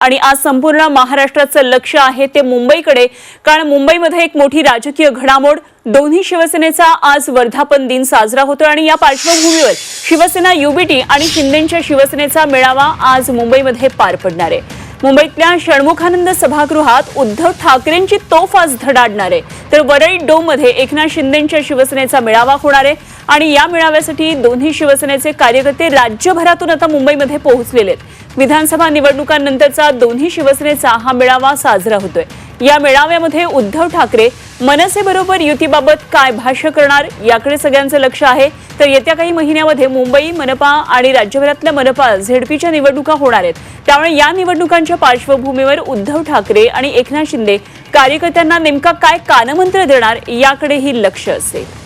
आणि आज संपूर्ण महाराष्ट्राचं लक्ष आहे ते मुंबईकडे, कारण मुंबईमध्ये एक मोठी राजकीय घडामोड, दोन्ही शिवसेनेचा आज वर्धापन दिन साजरा होतो आणि या पार्श्वभूमीवर शिवसेना युबीटी आणि शिंदेंच्या शिवसेनेचा मेळावा आज मुंबईमध्ये पार पडणार आहे। मुंबईतल्या षण्मुखानंद सभागृहात उद्धव ठाकरेंची तोफ आज धडाडणार आहे, तर वरळी डोम मध्ये एकनाथ शिंदेंच्या शिवसेनेचा मेळावा होणार आहे आणि या मेळाव्यासाठी दोन्ही शिवसेनेचे कार्यकर्ते राज्यभरातून आता मुंबईमध्ये पोहोचलेले आहेत। विधानसभा निवडणुकांनंतरचा दोन्ही शिवसेनेचा हा मेळावा साजरा होतोय। या मेळाव्यामध्ये उद्धव ठाकरे मनसेबरोबर युतीबाबत काय भाष्य करणार याकडे सगळ्यांचं लक्ष आहे। तर येत्या काही महिन्यामध्ये मुंबई मनपा आणि राज्यभरातल्या मनपा झेडपीच्या निवडणुका होणार आहेत, त्यामुळे या निवडणुकांच्या पार्श्वभूमीवर उद्धव ठाकरे आणि एकनाथ शिंदे कार्यकर्त्यांना नेमका काय कानमंत्र देणार याकडेही लक्ष असेल।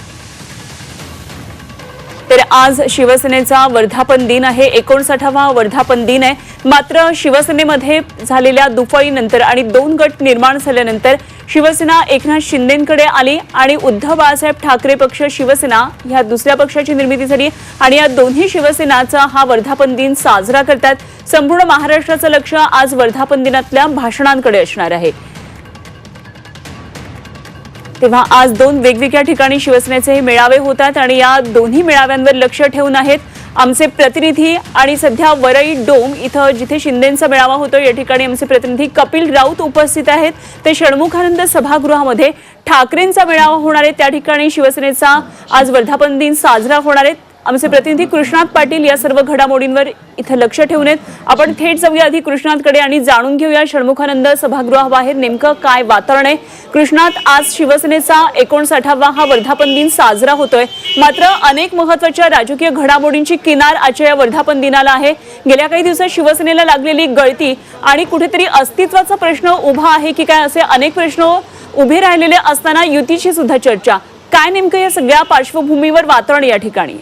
तर आज शिवसेनेचा वर्धापन दिन आहे, 59वा वर्धापन दिन आहे। मात्र शिवसेनेमध्ये झालेल्या दुफळीनंतर आणि 2 गट निर्माण झाल्यानंतर शिवसेना एकनाथ शिंदेंकडे आली आणि उद्धव बाळासाहेब ठाकरे पक्ष शिवसेना ह्या दुसऱ्या पक्षाची निर्मिती झाली आणि या दोन्ही शिवसेनाचा हा वर्धापन दिन साजरा करतात। संपूर्ण महाराष्ट्राचं लक्ष आज वर्धापन दिनातल्या भाषणांकडे असणार आहे। तेव्हा आज 2 वेगवेगळ्या ठिकाणी शिवसेनेचे मेळावे होतात आणि या दोन्ही मेळाव्यांवर लक्ष ठेवून आहेत आमचे प्रतिनिधी। आणि सध्या वरळी डोम इथं जिथे शिंदेंचा मेळावा होतो या ठिकाणी आमचे प्रतिनिधी कपिल राऊत उपस्थित आहेत। ते षण्मुखानंद सभागृहामध्ये ठाकरेंचा मेळावा होणार आहे, त्या ठिकाणी शिवसेनेचा आज वर्धापन दिन साजरा होणार आहे। आमचे प्रतिनिधी कृष्णात पाटील या सर्व घडामोडींवर इथं लक्ष ठेवून आहेत। आपण थेट जाऊया आधी कृष्णातकडे आणि जाणून घेऊया षण्मुखानंद सभागृहाबाहेर नेमकं काय वातावरण आहे। कृष्णात, आज शिवसेनेचा 59वा हा वर्धापन दिन साजरा होतोय, मात्र अनेक महत्त्वाच्या राजकीय घडामोडींची किनार आजच्या या वर्धापन दिनाला आहे। गेल्या काही दिवसात शिवसेनेला लागलेली गळती आणि कुठेतरी अस्तित्वाचा प्रश्न उभा आहे की काय, असे अनेक प्रश्न उभे राहिलेले असताना युतीची सुद्धा चर्चा, काय नेमकं या सगळ्या पार्श्वभूमीवर वातावरण या ठिकाणी?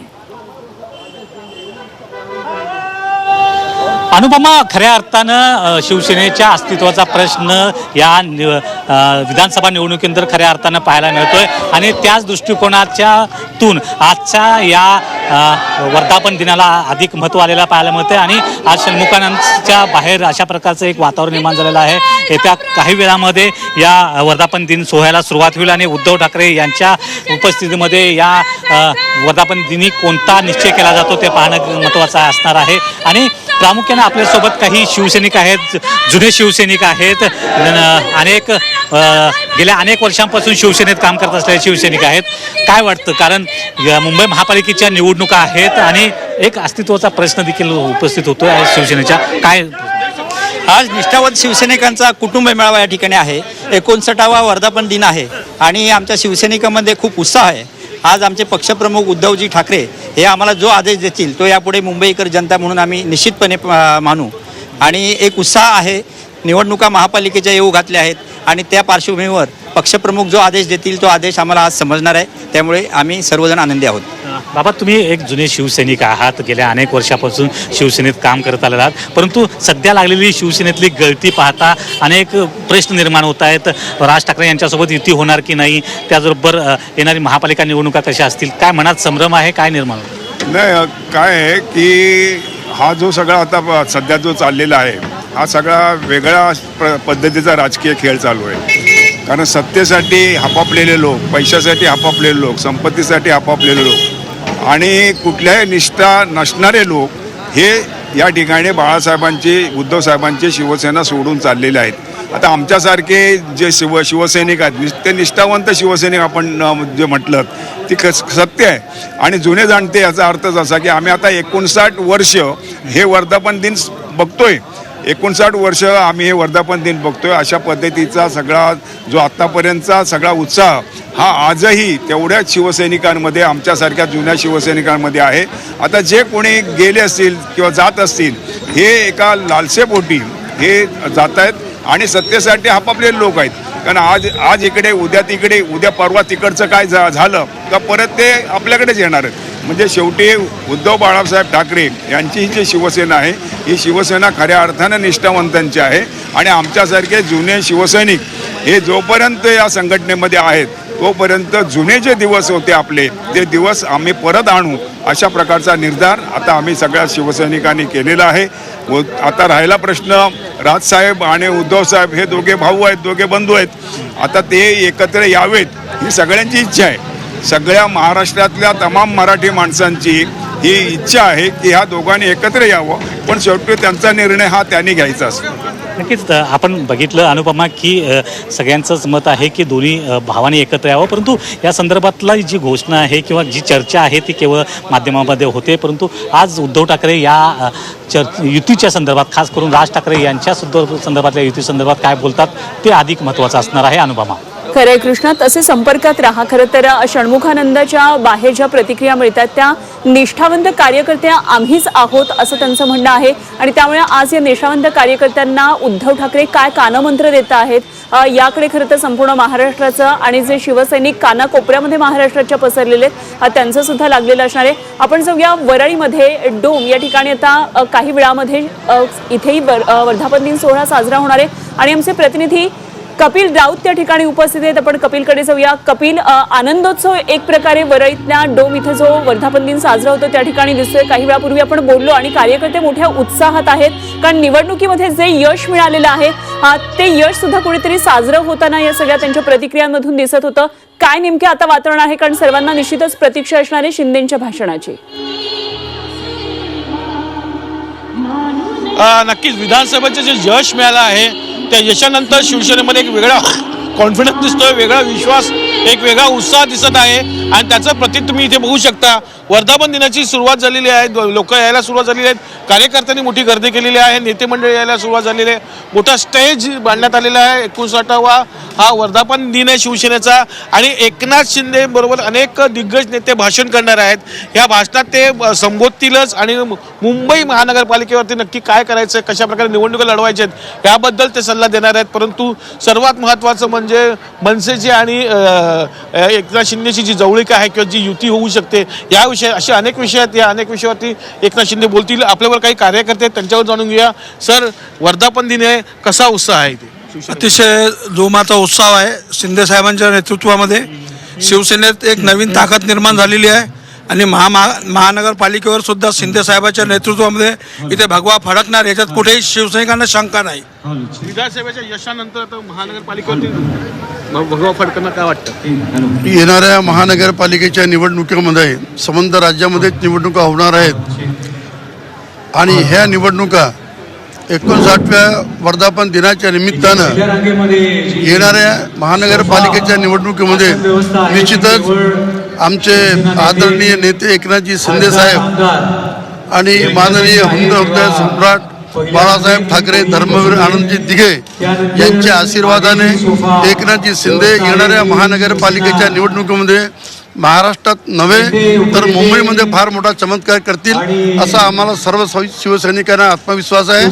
अनुपमा, खऱ्या अर्थानं शिवसेनेच्या अस्तित्वाचा प्रश्न या विधानसभा निवडणुकीनंतर खऱ्या अर्थानं पाहायला मिळतोय आणि त्याच दृष्टिकोनातून आजच्या या वर्धापन दिनाला अधिक महत्त्व आलेला पाहायला मिळतंय आणि आज षण्मुखानंदच्या बाहेर अशा प्रकारचं एक वातावरण निर्माण झालेलं आहे। येत्या काही वेळामध्ये या वर्धापन दिन सोहळ्याला सुरुवात होईल आणि उद्धव ठाकरे यांच्या उपस्थितीमध्ये या वर्धापन दिनी कोणता निश्चय केला जातो ते पाहणं महत्त्वाचं असणार आहे। आणि प्रामुख्याने आपल्यासोबत काही शिवसैनिक आहेत, जुने शिवसैनिक आहेत, गेल्या अनेक वर्षांपासून शिवसेनेत काम करत असलेले शिवसैनिक आहेत। काय वाटतं, कारण मुंबई महापालिकेच्या निवडणुका आहेत आणि एक अस्तित्वाचा प्रश्न देखील उपस्थित होतो शिवसेनेच्या, काय? आज निष्ठावंत शिवसैनिकांचा कुटुंब मेळावा या ठिकाणी आहे। 59वा वर्धापन दिन आहे आणि आमच्या शिवसैनिकांमध्ये खूप उत्साह आहे। आज आमचे पक्षप्रमुख उद्धवजी ठाकरे हे आम्हाला जो आदेश देतील तो यापुढे मुंबईकर जनता म्हणून आम्ही निश्चितपणे मानू आणि एक उत्साह आहे। निवडणुका महापालिकेच्या येऊ घातल्या आहेत आणि त्या पार्श्वभूमीवर पक्षप्रमुख जो आदेश देतील तो आदेश आम्हाला आज समजणार आहे, त्यामुळे आम्ही सर्वजण आनंदी आहोत। बाबा, तुम्ही एक जुने शिवसैनिक आहात, गेल्या अनेक वर्षापासून शिवसेनेत काम करत आलेला आहात, परंतु सध्या लागलेली शिवसेनेतली गळती पाहता अनेक प्रश्न निर्माण होत आहेत। राज ठाकरे यांच्यासोबत युती होणार की नाही, त्याचबरोबर येणारी महापालिका निवडणुका कशा असतील, काय मनात संभ्रम आहे, काय निर्माण होतं? नाही, काय आहे की हा जो सगळा आता सध्या जो चाललेला आहे हा सगळा वेगळ्या पद्धतीचा राजकीय खेळ चालू आहे। कारण सत्तेसाठी हपापलेले लोक, पैशासाठी हपापलेले लोक, संपत्तीसाठी हपापलेले लोक आणि कुठल्याही निष्ठा नसणारे लोक हे या ठिकाणी बाळासाहेबांची, उद्धव साहेबांची शिवसेना सोडून चाललेले आहेत। आता आमच्यासारखे जे शिवसैनिक आहेत, ते निष्ठावंत शिवसैनिक आपण जे म्हटलं ती सत्य आहे आणि जुने जाणते याचा अर्थच असा की आम्ही आता 59 वर्ष हे वर्धापन दिन बघतोय। 59 वर्ष आम्ही हे वर्धापन दिन बघतोय। अशा पद्धतीचा सगळा जो आत्तापर्यंतचा सगळा उत्साह हा आजही तेवढ्याच शिवसैनिकांमध्ये, आमच्यासारख्या जुन्या शिवसैनिकांमध्ये आहे। आता जे कोणी गेले असतील किंवा जात असतील हे एका लालसेपोटी हे जात आहेत आणि सत्तेसाठी आपापलेले लोक आहेत। कारण आज इकडे, उद्या तिकडे, उद्या परवा तिकडचं काय झालं का परत ते आपल्याकडेच येणार आहेत। म्हणजे शेवटी उद्धव बाळासाहेब ठाकरे यांची जी शिवसेना आहे ही शिवसेना खऱ्या अर्थानं निष्ठावंतांची आहे आणि आमच्यासारखे जुने शिवसैनिक हे जोपर्यंत या संघटनेमध्ये आहेत तोपर्यंत जुने जे दिवस होते आपले ते दिवस आम्ही परत आणू अशा प्रकारचा निर्धार आता आम्ही सगळ्या शिवसैनिकांनी केलेला आहे. व आता राहिला प्रश्न राजसाहेब आणि उद्धवसाहेब हे दोघे भाऊ आहेत, दोघे बंधू आहेत. आता ते एकत्र यावेत ही सगळ्यांची इच्छा आहे. सगळ्या महाराष्ट्रातल्या तमाम मराठी माणसांची ही इच्छा आहे की ह्या दोघांनी एकत्र यावं, पण शेवटी त्यांचा निर्णय हा त्यांनी घ्यायचा असतो. नक्कीच आपण बघितलं अनुपमा की सगळ्यांचंच मत आहे की दोन्ही भावांनी एकत्र यावं, परंतु या संदर्भातला जी घोषणा आहे किंवा जी चर्चा आहे ती केवळ माध्यमामध्ये होते. परंतु आज उद्धव ठाकरे या युतीच्या संदर्भात, खास करून राज ठाकरे यांच्या संदर्भातल्या युती संदर्भात काय बोलतात ते अधिक महत्त्वाचं असणार आहे. अनुपमा, खरंय कृष्णा, तसे संपर्कात राहा. खरं तर षण्मुखानंदाच्या बाहेर ज्या प्रतिक्रिया मिळतात त्या निष्ठावंत कार्यकर्त्या आम्हीच आहोत असं त्यांचं म्हणणं आहे. आणि त्यामुळे आज या निष्ठावंत कार्यकर्त्यांना उद्धव ठाकरे काय कानमंत्र देत आहेत याकडे खरं तर संपूर्ण महाराष्ट्राचं आणि जे शिवसैनिक कानाकोपऱ्यामध्ये महाराष्ट्राच्या पसरलेले आहेत त्यांचं सुद्धा लागलेलं असणार आहे. आपण जाऊया वरळीमध्ये डोम या ठिकाणी आता काही वेळामध्ये इथेही वर्धापन दिन सोहळा साजरा होणार आहे आणि आमचे प्रतिनिधी कपिल राऊत त्या ठिकाणी उपस्थित आहेत. आपण कपिलकडे जाऊया. कपिल, आनंदोत्सव एक प्रकारे वरळीतल्या डोम इथे जो वर्धापन दिन साजरा होतो त्या ठिकाणी दिसतोय. काही वेळापूर्वी आपण बोललो आणि कार्यकर्ते मोठ्या उत्साहात आहेत कारण निवडणुकीमध्ये जे यश मिळालेलं आहे ते यश सुद्धा कुठेतरी साजरं होताना या सगळ्या त्यांच्या प्रतिक्रियांमधून दिसत होतं. काय नेमके आता वातावरण आहे, कारण सर्वांना निश्चितच प्रतीक्षा असणार आहे शिंदेंच्या भाषणाची? नक्कीच विधानसभेचं जे यश मिळालं आहे त्या यशानंतर शिवसेनेमध्ये एक वेगळा कॉन्फिडन्स दिसतोय, वेगळा विश्वास, एक वेगळा उत्साह दिसत आहे आणि त्याचं प्रतीक तुम्ही इथे बघू शकता. वर्धापन दिनाची सुरुवात झालेली आहे, लोक यायला सुरुवात झालेली आहेत, कार्यकर्त्यांनी मोठी गर्दी केलेली आहे, नेते मंडळी यायला सुरुवात झालेली आहे, मोठा स्टेज बांधण्यात आलेला आहे. 59वा हा वर्धापन दिन आहे शिवसेनेचा आणि एकनाथ शिंदे बरोबर अनेक दिग्गज नेते भाषण करणार आहेत. या भाषणात ते संबोधतीलच आणि मुंबई महानगरपालिकेवरती नक्की काय करायचं, कशा प्रकारे निवडणुका लढवायच्या आहेत याबद्दल ते सल्ला देणार आहेत. परंतु सर्वात महत्त्वाचं म्हणजे मनसेची आणि एकनाथ शिंदेची जी जवळीक आहे किंवा जी युती होऊ शकते या विषय, असे अनेक विषय आहेत. या अनेक विषयावरती एकनाथ शिंदे बोलतील. आपल्यावर काही कार्यकर्ते आहेत त्यांच्यावर जाणून घेऊया. सर, वर्धापन दिन आहे, कसा उत्साह आहे इथे? अतिशय जोमाचा उत्साह आहे. शिंदे साहेबांच्या नेतृत्वामध्ये शिवसेनेत एक नवीन ताकद निर्माण झालेली आहे आणि महानगरपालिकेवर सुद्धा शिंदे साहेबांच्या नेतृत्वामध्ये इथे भगवा फडकणार, याच्यात कुठेही शिवसैनिकांना शंका नाही. विधानसभेच्या यशानंतर आता महानगरपालिकेवरती भगवा फडकणं काय वाटतं? येणाऱ्या महानगरपालिकेच्या निवडणुकीमध्ये संबंध राज्यामध्येच निवडणुका होणार आहेत आणि ह्या निवडणुका 59व्या वर्धापन दिनाच्या निमित्तानं येणाऱ्या महानगरपालिकेच्या निवडणुकीमध्ये निश्चितच आमचे आदरणीय नेते एकनाथजी शिंदे साहेब आणि माननीय हृदय सम्राट बाळासाहेब ठाकरे, धर्मवीर आनंदजी दिघे यांच्या आशीर्वादाने एकनाथजी शिंदे येणाऱ्या महानगरपालिकेच्या निवडणुकीमध्ये महाराष्ट्रात नव्हे तर मुंबईमध्ये फार मोठा चमत्कार करतील असा आम्हाला सर्व शिवसैनिकांना आत्मविश्वास आहे.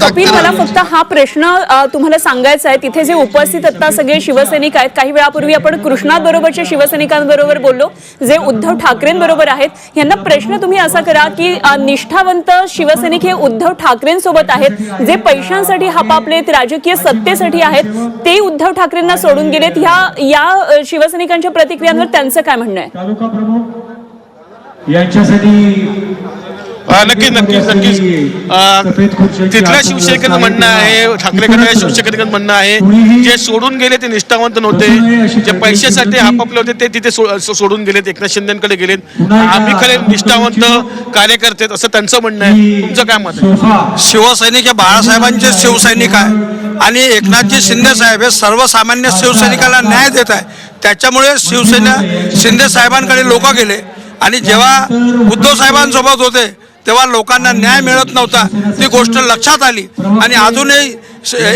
कपिल, मला फक्त हा प्रश्न तुम्हाला सांगायचा आहे. तिथे जे उपस्थित आता सगळे शिवसैनिक आहेत, काही वेळापूर्वी आपण कृष्णात बरोबरच्या शिवसैनिकांबरोबर बोललो जे उद्धव ठाकरेंबरोबर आहेत, यांना प्रश्न तुम्ही असा करा की निष्ठावंत शिवसैनिक हे उद्धव ठाकरेंसोबत आहेत, जे पैशांसाठी हापापलेत, राजकीय सत्तेसाठी आहेत, ते उद्धव ठाकरेंना सोडून गेलेत. या शिवसैनिकांच्या प्रतिक्रियांवर त्यांचं काय म्हणणं आहे? नक्कीच तिथल्या शिवसैनिकांचं म्हणणं आहे, ठाकरे गटाच्या शिवसैनिकांचं म्हणणं आहे, जे सोडून गेले ते निष्ठावंत नव्हते, जे पैशासाठी हापापले होते ते तिथे सोडून गेलेत, एकनाथ शिंदेकडे गेलेत. आम्ही खरे निष्ठावंत कार्यकर्ते असं त्यांचं म्हणणं आहे. तुमचं काय मत आहे? शिवसैनिक हे बाळासाहेबांचे शिवसैनिक आहे आणि एकनाथजी शिंदे साहेब हे सर्वसामान्य शिवसैनिकाला न्याय देत आहे. त्याच्यामुळे शिवसेना शिंदे साहेबांकडे लोक गेले आणि जेव्हा उद्धव साहेबांसोबत होते तेव्हा लोकांना न्याय मिळत नव्हता, ती गोष्ट लक्षात आली आणि अजूनही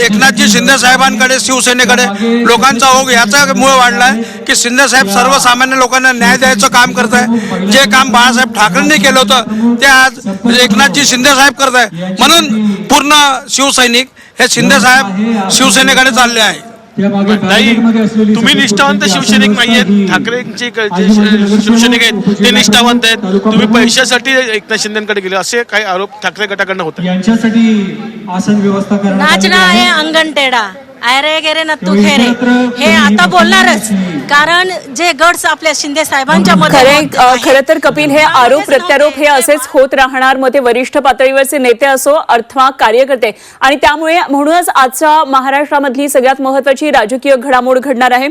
एकनाथजी शिंदे साहेबांकडे, शिवसेनेकडे लोकांचा ओघ याच्यामुळे वाढलाय की शिंदे साहेब सर्वसामान्य लोकांना न्याय द्यायचं काम करत आहे. जे काम बाळासाहेब ठाकरेंनी केलं होतं ते आज एकनाथजी शिंदे साहेब करत आहे. म्हणून पूर्ण शिवसैनिक हे शिंदे साहेब शिवसेनेकडे चालले आहे. नाही, तुम्ही निष्ठावंत शिवसैनिक नाहीयेत, ठाकरेंचे जे शिवसैनिक आहेत ते निष्ठावंत आहेत, तुम्ही पैशासाठी एकनाथ शिंदेकडे गेले असे काही आरोप ठाकरे गटाकडनं होतात. नाचना है अंगन टेढ़ा, आयरे गेरे नत्तू खेरे हे आता बोलणारच, कारण जे गट्स आपल्या शिंदे साहेबांच्या मध्ये खरं तर कपिल, हे आरोप प्रत्यारोप हे असेच होत राहणार. मग ते वरिष्ठ पातळीवरचे नेते असो अथवा कार्यकर्ते, आणि त्यामुळे म्हणूनच आजच्या महाराष्ट्रामधली सगळ्यात महत्त्वाची राजकीय घडामोड घडणार आहे.